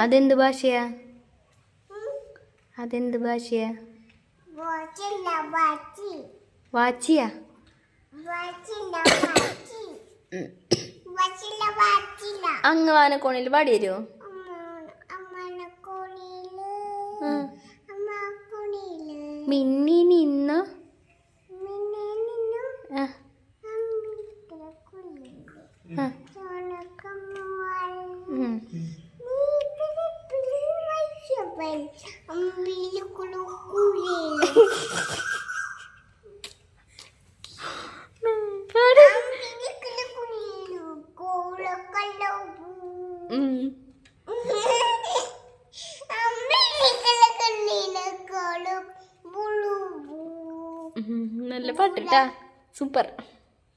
അതെന്ത് ഭാഷയാ? അതെന്ത് ഭാഷയാ? വാച്ചിയാ? അങ്ങ് വാനക്കോണിൽ പാടി തരുമോ? മിന്നി നിന്നോ? നല്ല പാട്ടിട്ടാ, സൂപ്പർ.